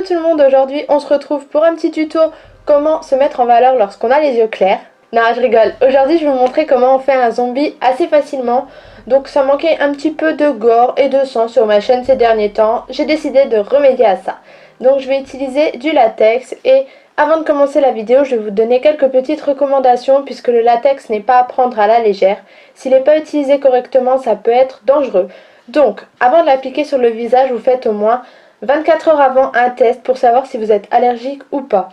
tout le monde, aujourd'hui on se retrouve pour un petit tuto comment se mettre en valeur lorsqu'on a les yeux clairs. Non, je rigole, aujourd'hui je vais vous montrer comment on fait un zombie assez facilement. Donc ça manquait un petit peu de gore et de sang sur ma chaîne ces derniers temps, j'ai décidé de remédier à ça. Donc je vais utiliser du latex et avant de commencer la vidéo, je vais vous donner quelques petites recommandations puisque le latex n'est pas à prendre à la légère. S'il n'est pas utilisé correctement, ça peut être dangereux. Donc, avant de l'appliquer sur le visage, vous faites au moins 24 heures avant un test pour savoir si vous êtes allergique ou pas.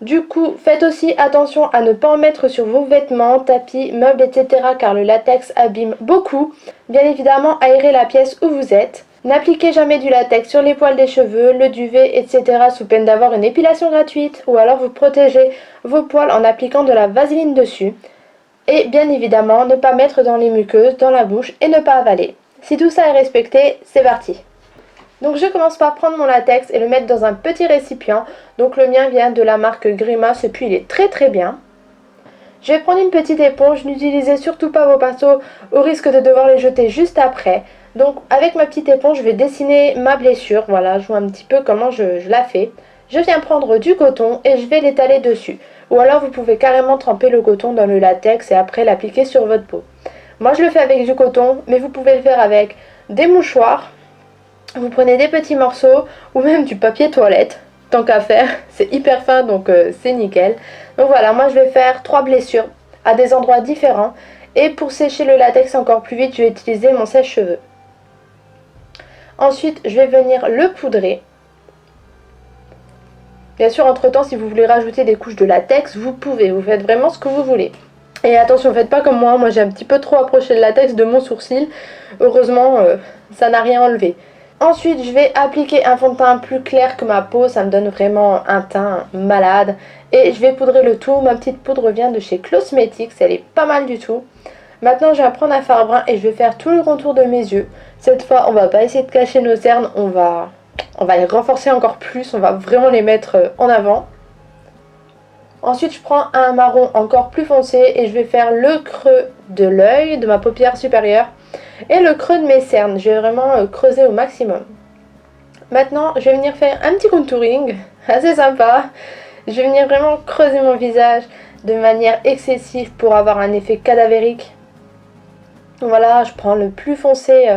Du coup, faites aussi attention à ne pas en mettre sur vos vêtements, tapis, meubles, etc. car le latex abîme beaucoup. Bien évidemment, aérez la pièce où vous êtes. N'appliquez jamais du latex sur les poils des cheveux, le duvet, etc. sous peine d'avoir une épilation gratuite ou alors vous protégez vos poils en appliquant de la vaseline dessus. Et bien évidemment, ne pas mettre dans les muqueuses, dans la bouche et ne pas avaler. Si tout ça est respecté, c'est parti. Donc je commence par prendre mon latex et le mettre dans un petit récipient. Donc le mien vient de la marque Grimace et puis il est très bien. Je vais prendre une petite éponge, n'utilisez surtout pas vos pinceaux au risque de devoir les jeter juste après. Donc avec ma petite éponge, je vais dessiner ma blessure. Voilà, je vois un petit peu comment je la fais. Je viens prendre du coton et je vais l'étaler dessus. Ou alors vous pouvez carrément tremper le coton dans le latex et après l'appliquer sur votre peau. Moi je le fais avec du coton, mais vous pouvez le faire avec des mouchoirs. Vous prenez des petits morceaux ou même du papier toilette. Tant qu'à faire, c'est hyper fin donc c'est nickel. Donc voilà, moi je vais faire 3 blessures à des endroits différents. Et pour sécher le latex encore plus vite, je vais utiliser mon sèche-cheveux. Ensuite, je vais venir le poudrer. Bien sûr, entre temps, si vous voulez rajouter des couches de latex, vous pouvez. Vous faites vraiment ce que vous voulez. Et attention, faites pas comme moi j'ai un petit peu trop approché le latex de mon sourcil. Heureusement, ça n'a rien enlevé. Ensuite, je vais appliquer un fond de teint plus clair que ma peau, ça me donne vraiment un teint malade. Et je vais poudrer le tout, ma petite poudre vient de chez Cosmetics, elle est pas mal du tout. Maintenant, je vais prendre un fard brun et je vais faire tout le contour de mes yeux. Cette fois, on va pas essayer de cacher nos cernes, on va les renforcer encore plus, on va vraiment les mettre en avant. Ensuite, je prends un marron encore plus foncé et je vais faire le creux de l'œil, de ma paupière supérieure et le creux de mes cernes. Je vais vraiment creuser au maximum. Maintenant, je vais venir faire un petit contouring, assez sympa. Je vais venir vraiment creuser mon visage de manière excessive pour avoir un effet cadavérique. Voilà, je prends le plus foncé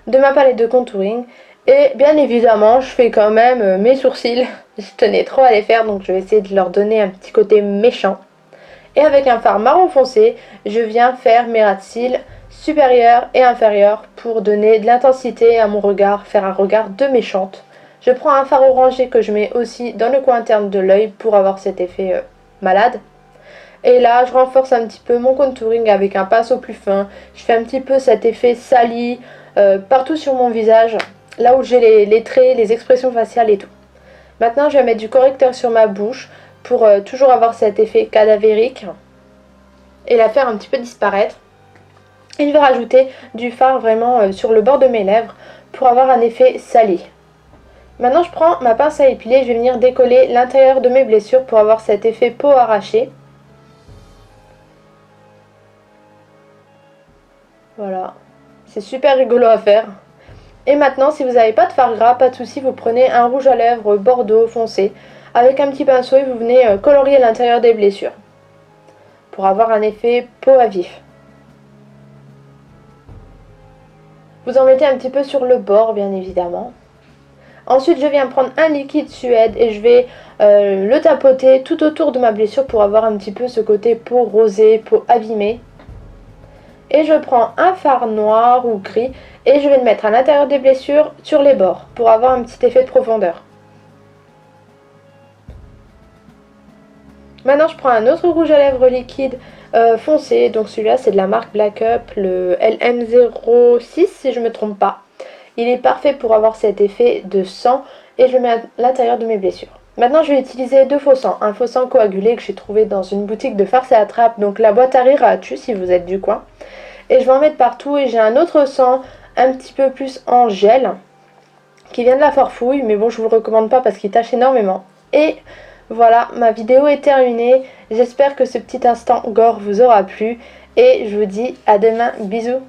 de ma palette de contouring. Et bien évidemment, je fais quand même mes sourcils. Je tenais trop à les faire, donc je vais essayer de leur donner un petit côté méchant. Et avec un fard marron foncé, je viens faire mes ras de cils supérieurs et inférieurs pour donner de l'intensité à mon regard, faire un regard de méchante. Je prends un fard orangé que je mets aussi dans le coin interne de l'œil pour avoir cet effet malade. Et là, je renforce un petit peu mon contouring avec un pinceau plus fin. Je fais un petit peu cet effet sali partout sur mon visage. Là où j'ai les traits, les expressions faciales et tout. Maintenant, je vais mettre du correcteur sur ma bouche pour toujours avoir cet effet cadavérique et la faire un petit peu disparaître. Et je vais rajouter du fard vraiment sur le bord de mes lèvres pour avoir un effet salé. Maintenant, je prends ma pince à épiler, je vais venir décoller l'intérieur de mes blessures pour avoir cet effet peau arrachée. Voilà, c'est super rigolo à faire. Et maintenant, si vous n'avez pas de fard gras, pas de souci, vous prenez un rouge à lèvres bordeaux foncé avec un petit pinceau et vous venez colorier l'intérieur des blessures pour avoir un effet peau à vif. Vous en mettez un petit peu sur le bord, bien évidemment. Ensuite, je viens prendre un liquide Suède et je vais le tapoter tout autour de ma blessure pour avoir un petit peu ce côté peau rosée, peau abîmée. Et je prends un fard noir ou gris et je vais le mettre à l'intérieur des blessures sur les bords pour avoir un petit effet de profondeur. Maintenant je prends un autre rouge à lèvres liquide foncé, donc celui-là c'est de la marque Black Up, le LM06 si je ne me trompe pas. Il est parfait pour avoir cet effet de sang et je le mets à l'intérieur de mes blessures. Maintenant je vais utiliser deux faux sangs, un faux sang coagulé que j'ai trouvé dans une boutique de farce et attrape, donc la boîte à rire à tu si vous êtes du coin. Et je vais en mettre partout et j'ai un autre sang un petit peu plus en gel qui vient de la Forfouille, mais bon je vous le recommande pas parce qu'il tâche énormément. Et voilà, ma vidéo est terminée, j'espère que ce petit instant gore vous aura plu et je vous dis à demain, bisous.